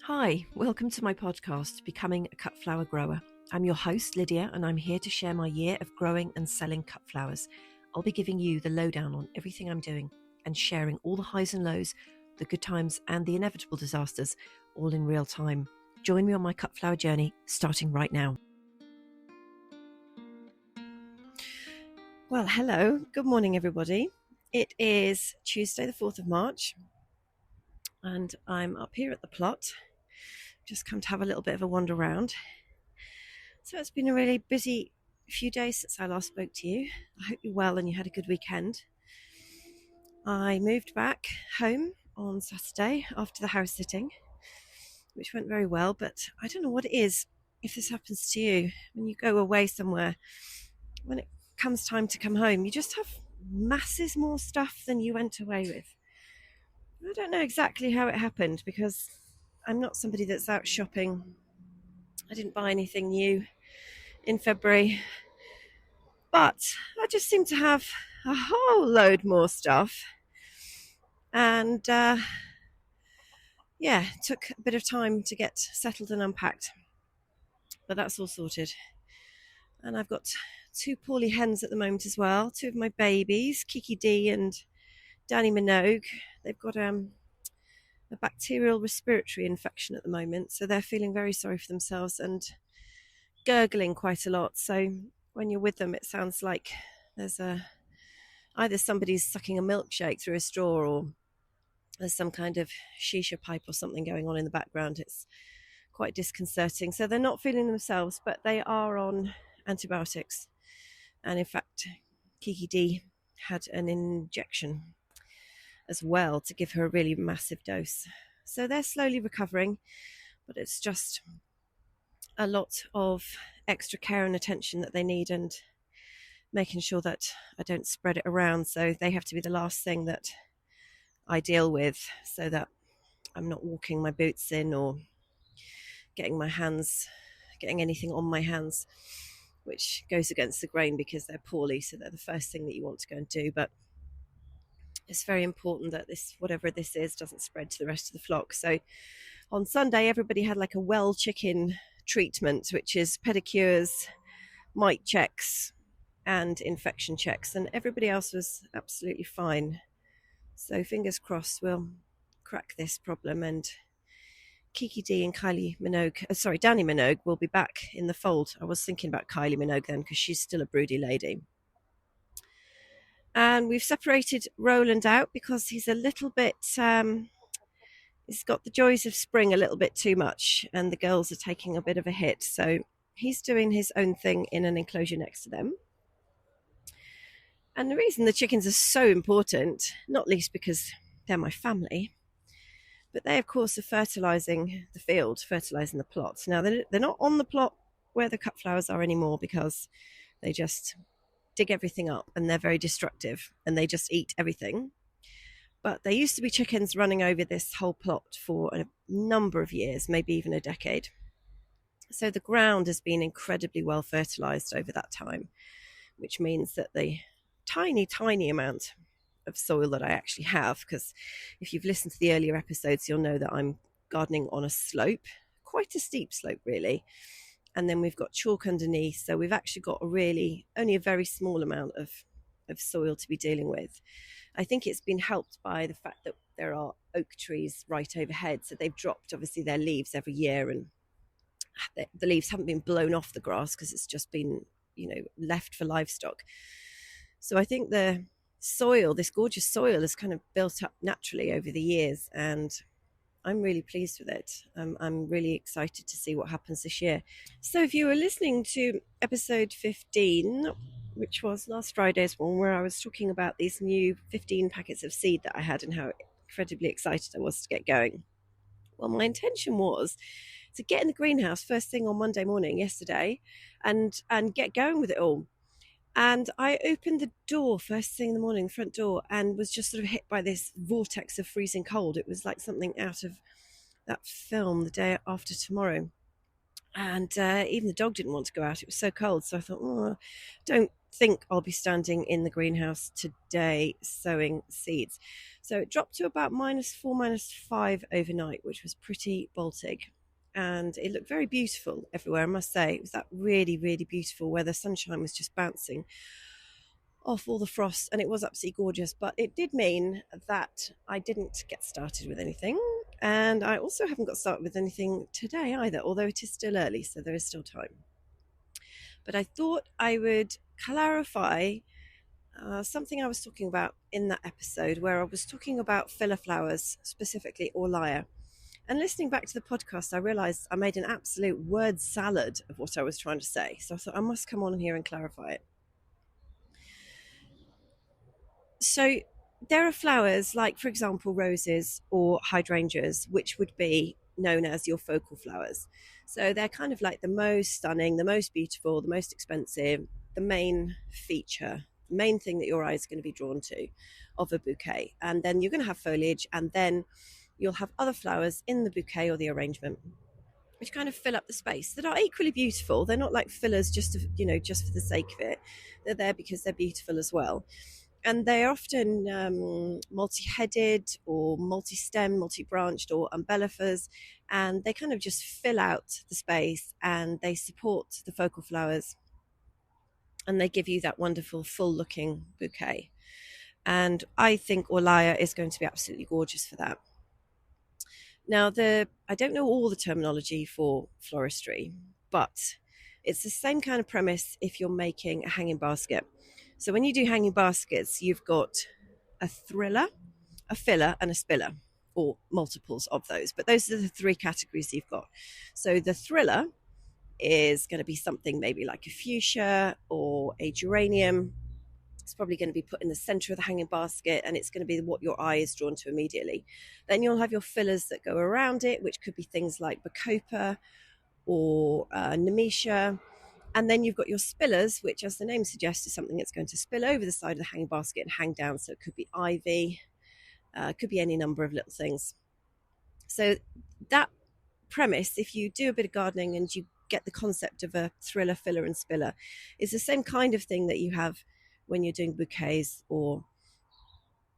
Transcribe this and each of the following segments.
Hi, welcome to my podcast, Becoming a Cut Flower Grower. I'm your host, Lydia, and I'm here to share my year of growing and selling cut flowers. I'll be giving you the lowdown on everything I'm doing and sharing all the highs and lows, the good times and the inevitable disasters, all in real time. Join me on my cut flower journey, starting right now. Well, hello. Good morning, everybody. It is Tuesday, the 4th of March, and I'm up here at the plot. Just come to have a little bit of a wander around. So it's been a really busy few days since I last spoke to you. I hope you're well and you had a good weekend. I moved back home on Saturday after the house sitting, which went very well, but I don't know what it is, if this happens to you, when you go away somewhere, when it comes time to come home, you just have masses more stuff than you went away with. I don't know exactly how it happened because I'm not somebody that's out shopping. I didn't buy anything new in February, but I just seem to have a whole load more stuff. And it took a bit of time to get settled and unpacked, but that's all sorted. And I've got two poorly hens at the moment as well, two of my babies, Kiki D and Danny Minogue. They've got a bacterial respiratory infection at the moment, so they're feeling very sorry for themselves and gurgling quite a lot. So when you're with them, it sounds like there's either somebody's sucking a milkshake through a straw or there's some kind of shisha pipe or something going on in the background. It's quite disconcerting. So they're not feeling themselves, but they are on antibiotics. And in fact, Kiki D had an injection as well to give her a really massive dose. So they're slowly recovering, but it's just a lot of extra care and attention that they need, and making sure that I don't spread it around. So they have to be the last thing that I deal with, so that I'm not walking my boots in or getting anything on my hands, which goes against the grain because they're poorly, so they're the first thing that you want to go and do. But it's very important that this, whatever this is, doesn't spread to the rest of the flock. So on Sunday, everybody had like a well chicken treatment, which is pedicures, mite checks, and infection checks, and everybody else was absolutely fine. So fingers crossed we'll crack this problem, and Kiki D and Danny Minogue will be back in the fold. I was thinking about Kylie Minogue then because she's still a broody lady. And we've separated Roland out because he's a little bit, he's got the joys of spring a little bit too much, and the girls are taking a bit of a hit. So he's doing his own thing in an enclosure next to them. And the reason the chickens are so important, not least because they're my family, but they, of course, are fertilising the field, fertilising the plots. Now, they're not on the plot where the cut flowers are anymore because they just dig everything up and they're very destructive and they just eat everything. But there used to be chickens running over this whole plot for a number of years, maybe even a decade. So the ground has been incredibly well fertilised over that time, which means that the tiny amount of soil that I actually have, because if you've listened to the earlier episodes, you'll know that I'm gardening on a slope, quite a steep slope really, and then we've got chalk underneath, so we've actually got only a very small amount of soil to be dealing with. I think it's been helped by the fact that there are oak trees right overhead, so they've dropped obviously their leaves every year, and the leaves haven't been blown off the grass because it's just been left for livestock. So I think the soil, this gorgeous soil, has kind of built up naturally over the years, and I'm really pleased with it. I'm really excited to see what happens this year. So if you were listening to episode 15, which was last Friday's one, where I was talking about these new 15 packets of seed that I had and how incredibly excited I was to get going. Well, my intention was to get in the greenhouse first thing on Monday morning yesterday and get going with it all. And I opened the door first thing in the morning, the front door, and was just sort of hit by this vortex of freezing cold. It was like something out of that film, The Day After Tomorrow. And even the dog didn't want to go out. It was so cold. So I thought, don't think I'll be standing in the greenhouse today sowing seeds. So it dropped to about -4, -5 overnight, which was pretty Baltic. And it looked very beautiful everywhere, I must say. It was that really, really beautiful where the sunshine was just bouncing off all the frost, and it was absolutely gorgeous. But it did mean that I didn't get started with anything, and I also haven't got started with anything today either, although it is still early, so there is still time. But I thought I would clarify something I was talking about in that episode, where I was talking about filler flowers, specifically Orlia. And listening back to the podcast, I realized I made an absolute word salad of what I was trying to say. So I thought I must come on here and clarify it. So there are flowers like, for example, roses or hydrangeas, which would be known as your focal flowers. So they're kind of like the most stunning, the most beautiful, the most expensive, the main feature, the main thing that your eye is going to be drawn to of a bouquet. And then you're going to have foliage, and then you'll have other flowers in the bouquet or the arrangement which kind of fill up the space, that are equally beautiful. They're not like fillers just just for the sake of it. They're there because they're beautiful as well. And they're often multi-headed or multi-stem, multi-branched or umbellifers, and they kind of just fill out the space, and they support the focal flowers, and they give you that wonderful full-looking bouquet. And I think Orlia is going to be absolutely gorgeous for that. Now, I don't know all the terminology for floristry, but it's the same kind of premise if you're making a hanging basket. So when you do hanging baskets, you've got a thriller, a filler, and a spiller, or multiples of those. But those are the three categories you've got. So the thriller is going to be something maybe like a fuchsia or a geranium. It's probably going to be put in the center of the hanging basket, and it's going to be what your eye is drawn to immediately. Then you'll have your fillers that go around it, which could be things like bacopa or nemesia. And then you've got your spillers, which, as the name suggests, is something that's going to spill over the side of the hanging basket and hang down. So it could be ivy, could be any number of little things. So that premise, if you do a bit of gardening and you get the concept of a thriller, filler, and spiller, is the same kind of thing that you have when you're doing bouquets or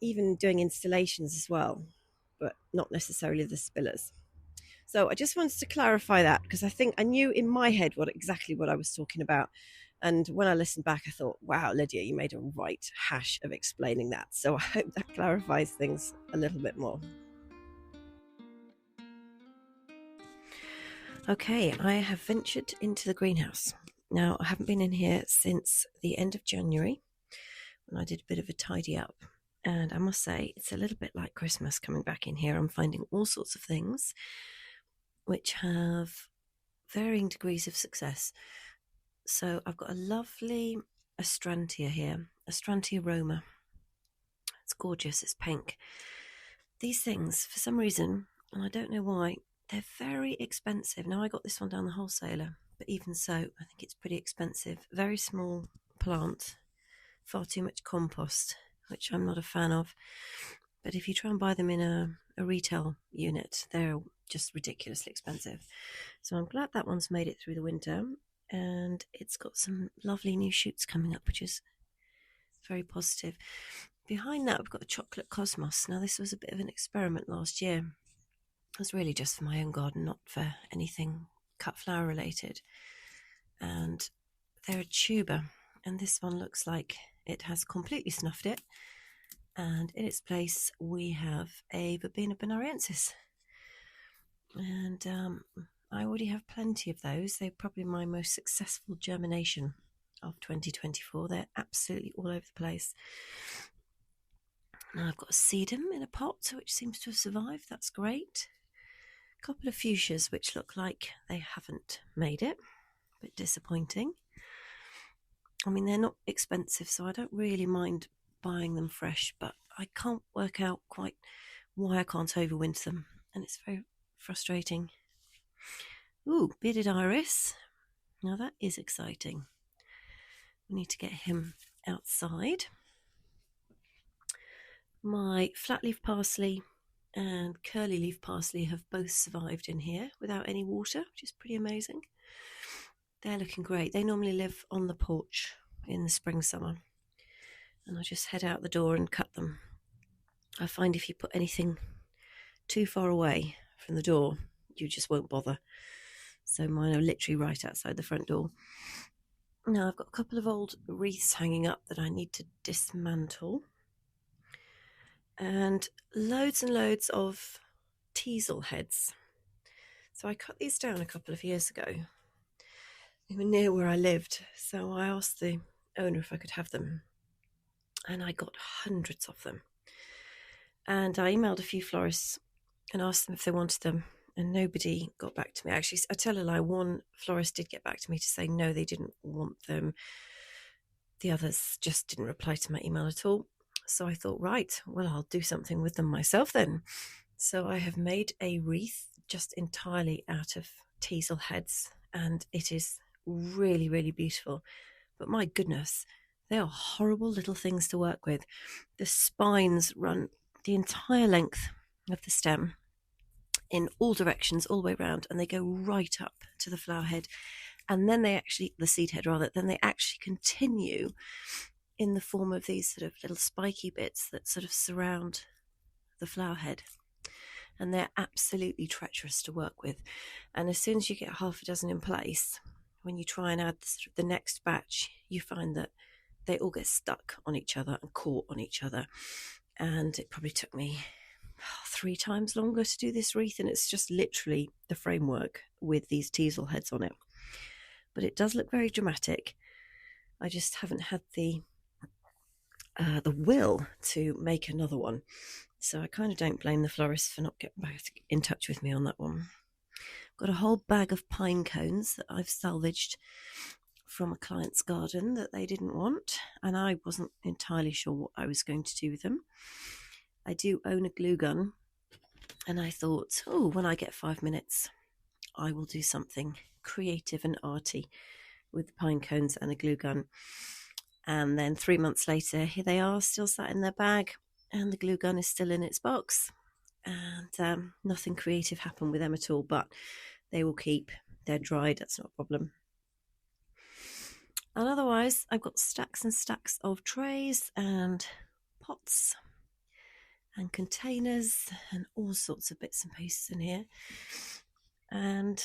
even doing installations as well, but not necessarily the spillers. So I just wanted to clarify that, because I think I knew in my head exactly what I was talking about. And when I listened back, I thought, wow, Lydia, you made a right hash of explaining that. So I hope that clarifies things a little bit more. Okay, I have ventured into the greenhouse. Now, I haven't been in here since the end of January, when I did a bit of a tidy up. And I must say, it's a little bit like Christmas coming back in here. I'm finding all sorts of things which have varying degrees of success. So I've got a lovely Astrantia here, Astrantia Roma. It's gorgeous, it's pink. These things, for some reason, and I don't know why, they're very expensive. Now, I got this one down the wholesaler, but even so, I think it's pretty expensive. Very small plant, far too much compost, which I'm not a fan of. But if you try and buy them in a retail unit, they're just ridiculously expensive. So I'm glad that one's made it through the winter, and it's got some lovely new shoots coming up, which is very positive. Behind that, we've got a chocolate cosmos. Now, this was a bit of an experiment last year. It was really just for my own garden, not for anything cut flower related. And they're a tuber, and this one looks like it has completely snuffed it. And in its place, we have a Verbena bonariensis. And I already have plenty of those. They're probably my most successful germination of 2024. They're absolutely all over the place. Now I've got a sedum in a pot, which seems to have survived. That's great. A couple of fuchsias, which look like they haven't made it. A bit disappointing. I mean, they're not expensive, so I don't really mind buying them fresh, but I can't work out quite why I can't overwinter them, and it's very frustrating. Ooh, bearded iris. Now that is exciting. We need to get him outside. My flat leaf parsley and curly leaf parsley have both survived in here without any water, which is pretty amazing. They're looking great. They normally live on the porch in the spring, summer, and I just head out the door and cut them. I find if you put anything too far away from the door, you just won't bother. So mine are literally right outside the front door. Now I've got a couple of old wreaths hanging up that I need to dismantle, and loads of teasel heads. So I cut these down a couple of years ago. They were near where I lived, so I asked the owner if I could have them, and I got hundreds of them. And I emailed a few florists and asked them if they wanted them, and nobody got back to me. Actually, I tell a lie, one florist did get back to me to say no, they didn't want them. The others just didn't reply to my email at all. So I thought, right, well, I'll do something with them myself then. So I have made a wreath just entirely out of teasel heads, and it is really, really beautiful. But my goodness, they are horrible little things to work with. The spines run the entire length of the stem in all directions, all the way around, and they go right up to the flower head. And then they actually, the seed head rather, then they actually continue in the form of these sort of little spiky bits that sort of surround the flower head. And they're absolutely treacherous to work with. And as soon as you get half a dozen in place, when you try and add the next batch, you find that they all get stuck on each other and caught on each other. And it probably took me 3 times longer to do this wreath, and it's just literally the framework with these teasel heads on it. But it does look very dramatic. I just haven't had the will to make another one. So I kind of don't blame the florist for not getting back in touch with me on that one. I've got a whole bag of pine cones that I've salvaged from a client's garden that they didn't want, and I wasn't entirely sure what I was going to do with them. I do own a glue gun, and I thought, oh, when I get 5 minutes, I will do something creative and arty with the pine cones and a glue gun. And then 3 months later, here they are, still sat in their bag, and the glue gun is still in its box. And nothing creative happened with them at all, but they will keep. They're dried, that's not a problem. And otherwise, I've got stacks and stacks of trays and pots and containers and all sorts of bits and pieces in here. And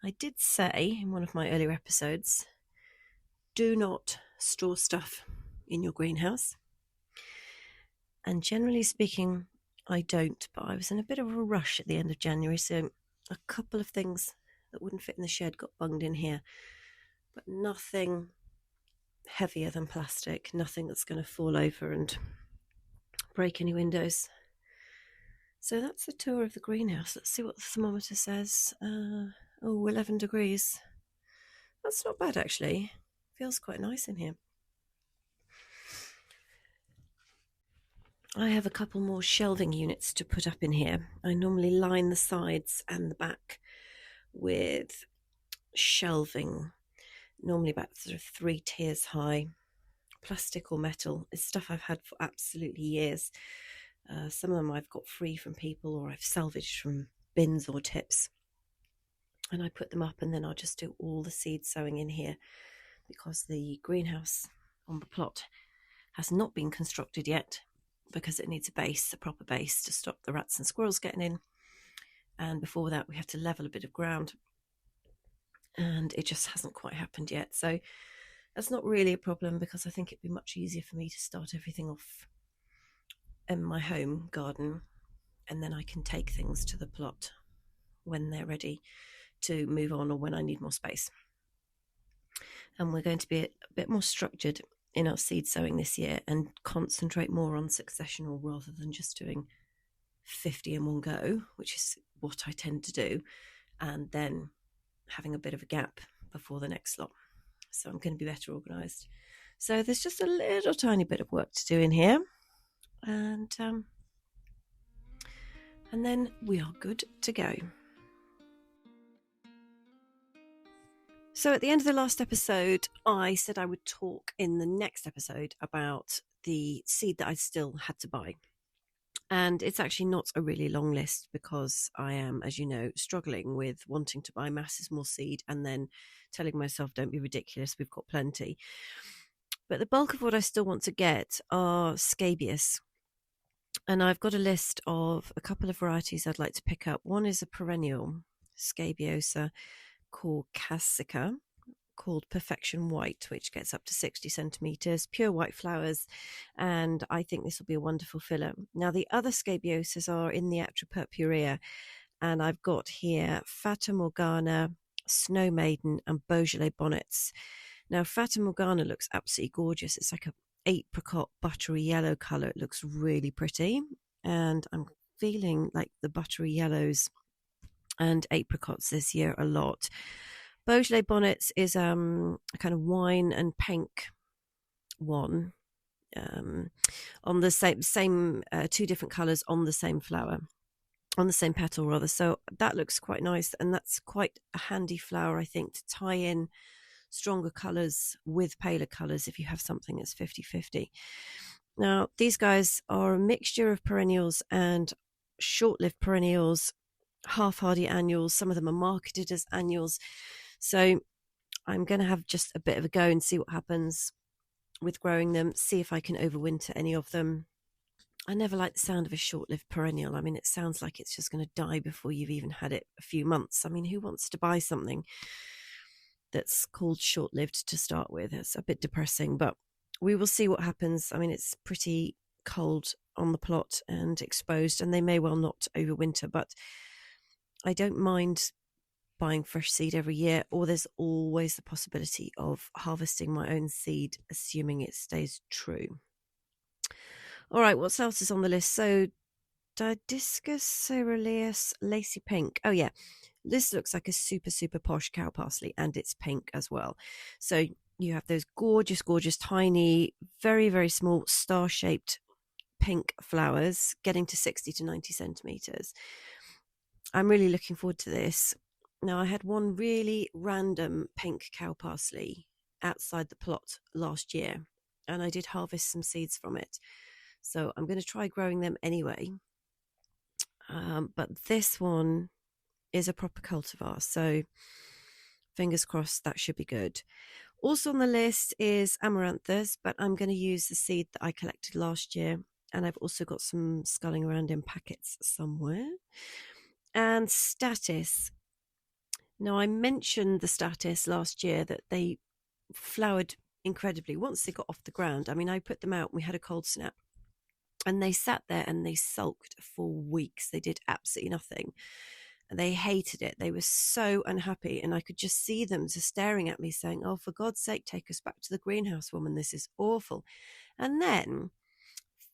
I did say in one of my earlier episodes, do not store stuff in your greenhouse. And generally speaking, I don't, but I was in a bit of a rush at the end of January, so a couple of things that wouldn't fit in the shed got bunged in here, but nothing heavier than plastic, nothing that's going to fall over and break any windows. So that's a tour of the greenhouse. Let's see what the thermometer says. 11 degrees. That's not bad, actually. Feels quite nice in here. I have a couple more shelving units to put up in here. I normally line the sides and the back with shelving, normally about sort of 3 tiers high, plastic or metal. It's stuff I've had for absolutely years. Some of them I've got free from people, or I've salvaged from bins or tips. And I put them up, and then I'll just do all the seed sowing in here, because the greenhouse on the plot has not been constructed yet, because it needs a base, a proper base, to stop the rats and squirrels getting in. And before that, we have to level a bit of ground, and it just hasn't quite happened yet. So that's not really a problem, because I think it'd be much easier for me to start everything off in my home garden, and then I can take things to the plot when they're ready to move on, or when I need more space. And we're going to be a bit more structured in our seed sowing this year, and concentrate more on successional rather than just doing 50 in one go, which is what I tend to do, and then having a bit of a gap before the next lot. So I'm going to be better organised. So there's just a little tiny bit of work to do in here, and then we are good to go. So at the end of the last episode, I said I would talk in the next episode about the seed that I still had to buy. And it's actually not a really long list, because I am, as you know, struggling with wanting to buy masses more seed and then telling myself, don't be ridiculous, we've got plenty. But the bulk of what I still want to get are scabious. And I've got a list of a couple of varieties I'd like to pick up. One is a perennial scabiosa called Cassica, called Perfection White, which gets up to 60 centimeters, pure white flowers, and I think this will be a wonderful filler. Now, the other scabiosas are in the Atropurpurea, and I've got here Fata Morgana, Snow Maiden, and Beaujolais bonnets. Now, Fata Morgana looks absolutely gorgeous. It's like a apricot buttery yellow color. It looks really pretty, and I'm feeling like the buttery yellows and apricots this year a lot. Beaujolais bonnets is a kind of wine and pink one, on the same two different colors on the same flower, on the same petal rather. So that looks quite nice, and that's quite a handy flower, I think, to tie in stronger colors with paler colors if you have something that's 50-50. Now, these guys are a mixture of perennials and short-lived perennials, half-hardy annuals. Some of them are marketed as annuals. So I'm going to have just a bit of a go and see what happens with growing them, see if I can overwinter any of them. I never like the sound of a short-lived perennial. I mean, it sounds like it's just going to die before you've even had it a few months. I mean, who wants to buy something that's called short-lived to start with? It's a bit depressing, but we will see what happens. I mean, it's pretty cold on the plot and exposed, and they may well not overwinter, but I don't mind buying fresh seed every year, or there's always the possibility of harvesting my own seed, assuming it stays true. All right, what else is on the list? So Didyscus ceruleus lacy pink. Oh yeah, this looks like a super posh cow parsley, and it's pink as well. So you have those gorgeous tiny, very small star-shaped pink flowers getting to 60 to 90 centimeters. I'm really looking forward to this. Now, I had one really random pink cow parsley outside the plot last year, and I did harvest some seeds from it. So I'm going to try growing them anyway. But this one is a proper cultivar, so fingers crossed that should be good. Also on the list is amaranthus, but I'm going to use the seed that I collected last year, and I've also got some sculling around in packets somewhere. And statice. Now, I mentioned the statice last year, that they flowered incredibly once they got off the ground. I mean, I put them out and we had a cold snap, and they sat there and they sulked for weeks. They did absolutely nothing. They hated it. They were so unhappy, and I could just see them just staring at me saying, oh, for God's sake, take us back to the greenhouse, woman. This is awful. And then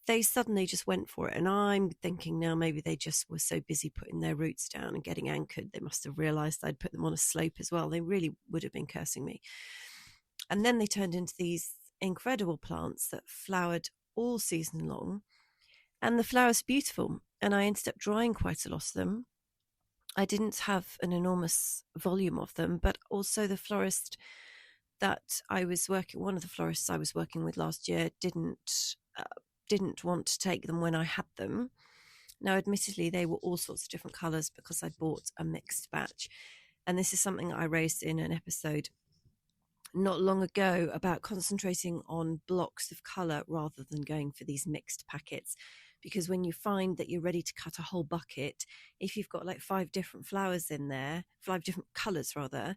they suddenly just went for it. And I'm thinking now maybe they just were so busy putting their roots down and getting anchored, they must have realized I'd put them on a slope as well. They really would have been cursing me. And then they turned into these incredible plants that flowered all season long. And the flowers are beautiful. And I ended up drying quite a lot of them. I didn't have an enormous volume of them, but also the florist that I was working, one of the florists I was working with last year didn't want to take them when I had them. Now, admittedly, they were all sorts of different colours because I bought a mixed batch. And this is something I raised in an episode not long ago about concentrating on blocks of colour rather than going for these mixed packets. Because when you find that you're ready to cut a whole bucket, if you've got like 5 different flowers in there, 5 different colours rather,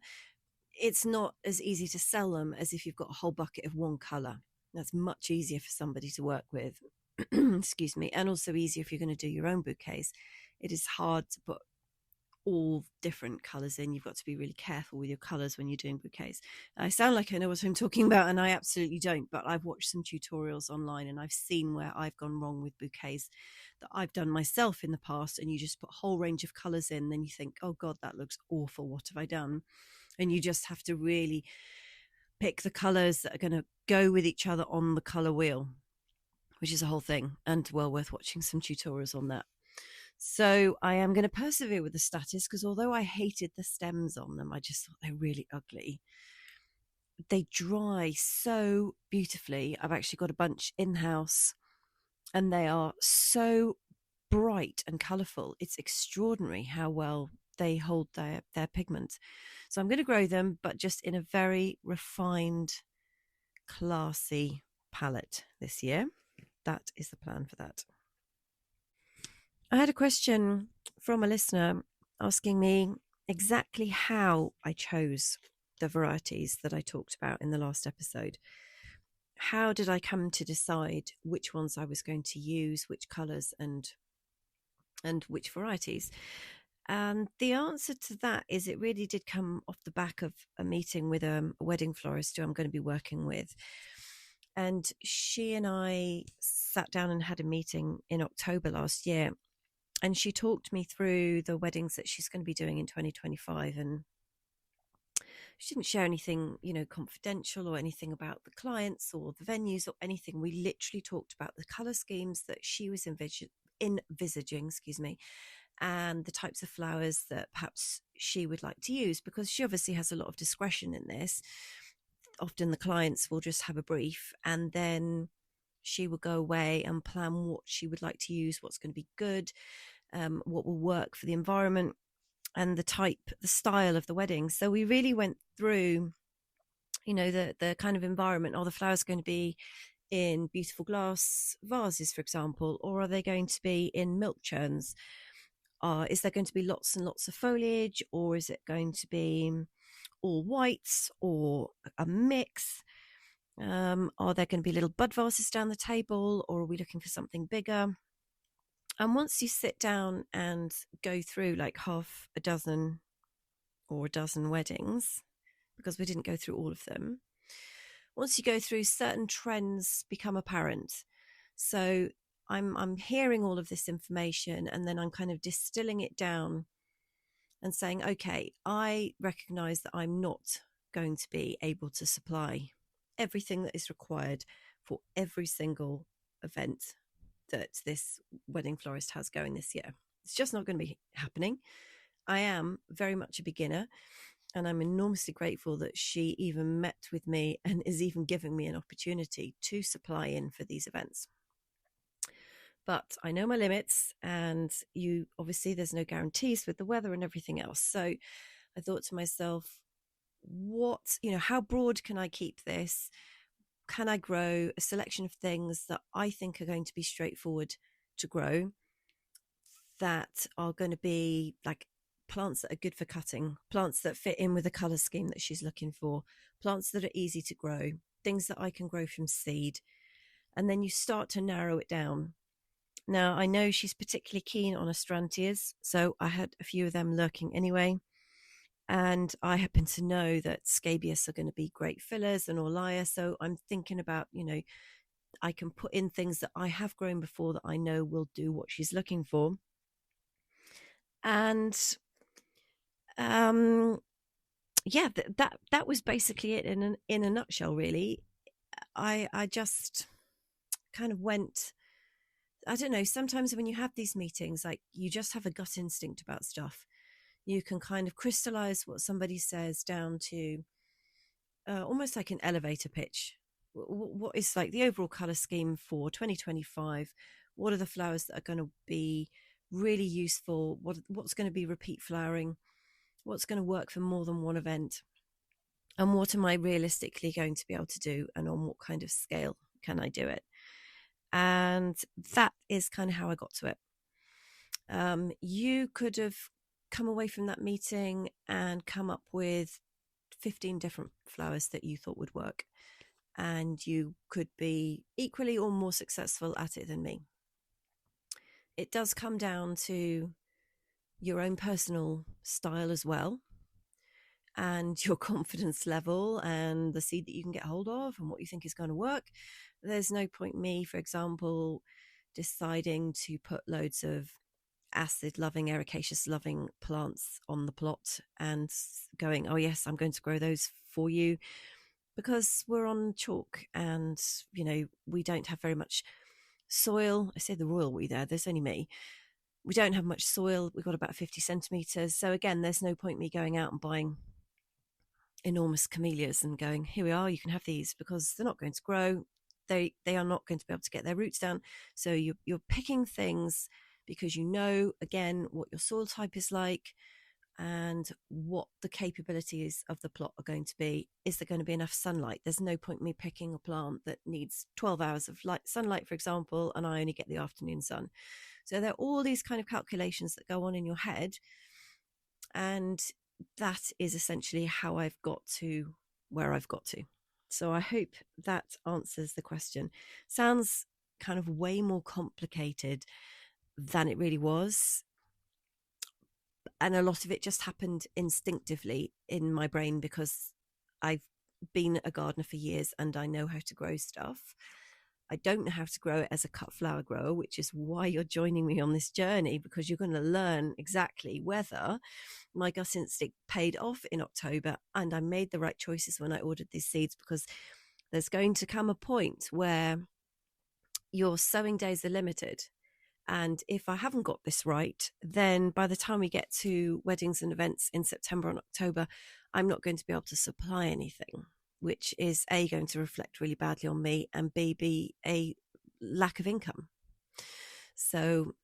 it's not as easy to sell them as if you've got a whole bucket of one colour. That's much easier for somebody to work with. Excuse me. And also easier if you're going to do your own bouquets. It is hard to put all different colours in. You've got to be really careful with your colours when you're doing bouquets. I sound like I know what I'm talking about, and I absolutely don't, but I've watched some tutorials online and I've seen where I've gone wrong with bouquets that I've done myself in the past, and you just put a whole range of colours in, then you think, oh God, that looks awful, what have I done? And you just have to really pick the colours that are going to go with each other on the colour wheel, which is a whole thing, and well worth watching some tutorials on that. So I am going to persevere with the statice, because although I hated the stems on them, I just thought they're really ugly. They dry so beautifully. I've actually got a bunch in-house, and they are so bright and colourful. It's extraordinary how well they hold their pigment. So I'm going to grow them, but just in a very refined classy palette this year. That is the plan for that. I had a question from a listener asking me exactly how I chose the varieties that I talked about in the last episode. How did I come to decide which ones I was going to use, which colours and which varieties? And the answer to that is it really did come off the back of a meeting with a wedding florist who I'm going to be working with. And she and I sat down and had a meeting in October last year. And she talked me through the weddings that she's going to be doing in 2025. And she didn't share anything, confidential or anything about the clients or the venues or anything. We literally talked about the colour schemes that she was envisaging, and the types of flowers that perhaps she would like to use, because she obviously has a lot of discretion in this. Often the clients will just have a brief and then she will go away and plan what she would like to use, what's going to be good, what will work for the environment and the style of the wedding. So we really went through, the kind of environment. Are the flowers going to be in beautiful glass vases, for example, or are they going to be in milk churns? Is there going to be lots and lots of foliage, or is it going to be all whites or a mix? Are there going to be little bud vases down the table, or are we looking for something bigger? And once you sit down and go through like half a dozen or a dozen weddings, because we didn't go through all of them, once you go through, certain trends become apparent. So I'm hearing all of this information and then I'm kind of distilling it down and saying, okay, I recognize that I'm not going to be able to supply everything that is required for every single event that this wedding florist has going this year. It's just not going to be happening. I am very much a beginner, and I'm enormously grateful that she even met with me and is even giving me an opportunity to supply in for these events. But I know my limits, and obviously there's no guarantees with the weather and everything else. So I thought to myself, how broad can I keep this? Can I grow a selection of things that I think are going to be straightforward to grow, that are going to be like plants that are good for cutting, plants that fit in with the colour scheme that she's looking for, plants that are easy to grow, things that I can grow from seed. And then you start to narrow it down. Now, I know she's particularly keen on astrantias, so I had a few of them lurking anyway. And I happen to know that scabious are going to be great fillers, and orlia. So I'm thinking about, I can put in things that I have grown before that I know will do what she's looking for. And that was basically it in a nutshell, really. I just kind of went, I don't know, sometimes when you have these meetings, like you just have a gut instinct about stuff. You can kind of crystallize what somebody says down to almost like an elevator pitch. What is like the overall color scheme for 2025? What are the flowers that are going to be really useful? What's going to be repeat flowering? What's going to work for more than one event? And what am I realistically going to be able to do? And on what kind of scale can I do it? And that is kind of how I got to it. You could have come away from that meeting and come up with 15 different flowers that you thought would work, and you could be equally or more successful at it than me. It does come down to your own personal style as well, and your confidence level, and the seed that you can get hold of, and what you think is going to work. There's no point me, for example, deciding to put loads of acid-loving, ericaceous-loving plants on the plot and going, oh yes, I'm going to grow those for you, because we're on chalk and, we don't have very much soil. I say the royal we there, there's only me. We don't have much soil. We've got about 50 centimetres. So again, there's no point me going out and buying enormous camellias and going, here we are, you can have these, because they're not going to grow. They are not going to be able to get their roots down. So you're picking things because again, what your soil type is like, and what the capabilities of the plot are going to be. Is there going to be enough sunlight? There's no point in me picking a plant that needs 12 hours of sunlight, for example, and I only get the afternoon sun. So there are all these kind of calculations that go on in your head, and that is essentially how I've got to where I've got to. So I hope that answers the question. Sounds kind of way more complicated than it really was. And a lot of it just happened instinctively in my brain because I've been a gardener for years and I know how to grow stuff. I don't know how to grow it as a cut flower grower, which is why you're joining me on this journey, because you're going to learn exactly whether my gut instinct paid off in October and I made the right choices when I ordered these seeds, because there's going to come a point where your sowing days are limited. And if I haven't got this right, then by the time we get to weddings and events in September and October, I'm not going to be able to supply anything, which is A, going to reflect really badly on me, and B, be a lack of income. So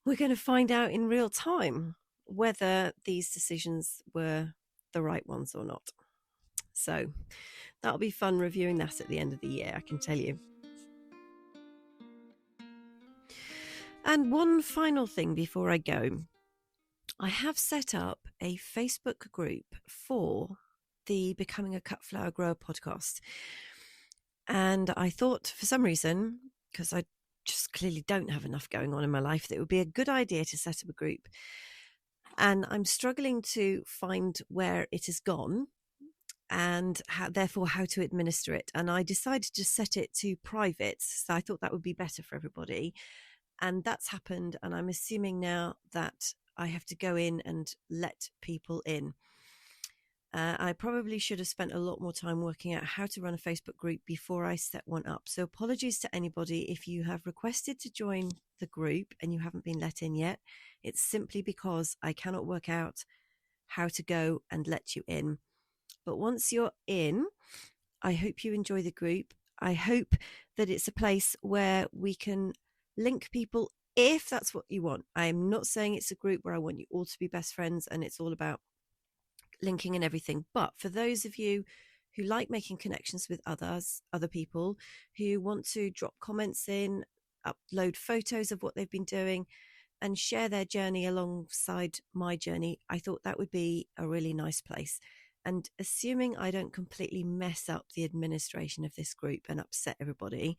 we're going to find out in real time whether these decisions were the right ones or not. So that'll be fun reviewing that at the end of the year, I can tell you. And one final thing before I go. I have set up a Facebook group for the Becoming a Cut Flower Grower podcast. And I thought, for some reason, because I just clearly don't have enough going on in my life, that it would be a good idea to set up a group. And I'm struggling to find where it has gone and therefore how to administer it. And I decided to set it to private. So I thought that would be better for everybody. And that's happened. And I'm assuming now that I have to go in and let people in. I probably should have spent a lot more time working out how to run a Facebook group before I set one up. So apologies to anybody if you have requested to join the group and you haven't been let in yet. It's simply because I cannot work out how to go and let you in. But once you're in, I hope you enjoy the group. I hope that it's a place where we can link people if that's what you want. I'm not saying it's a group where I want you all to be best friends and it's all about linking and everything. But for those of you who like making connections with other people, who want to drop comments in, upload photos of what they've been doing and share their journey alongside my journey, I thought that would be a really nice place. And assuming I don't completely mess up the administration of this group and upset everybody,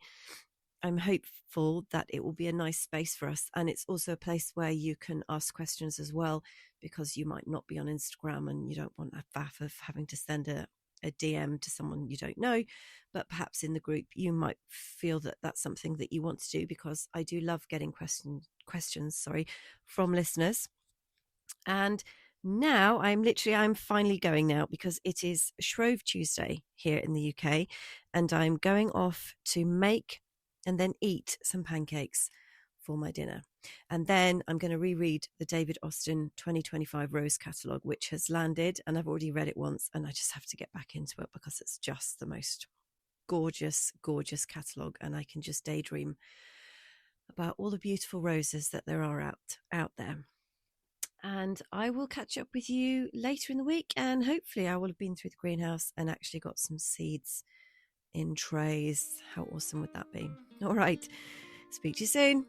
I'm hopeful that it will be a nice space for us. And it's also a place where you can ask questions as well, because you might not be on Instagram and you don't want a faff of having to send a DM to someone you don't know. But perhaps in the group, you might feel that that's something that you want to do, because I do love getting questions from listeners. And now I'm finally going now, because it is Shrove Tuesday here in the UK, and I'm going off to make and then eat some pancakes for my dinner. And then I'm going to reread the David Austin 2025 Rose Catalogue, which has landed, and I've already read it once, and I just have to get back into it because it's just the most gorgeous, gorgeous catalogue, and I can just daydream about all the beautiful roses that there are out there. And I will catch up with you later in the week, and hopefully I will have been through the greenhouse and actually got some seeds in trays. How awesome would that be? All right. Speak to you soon.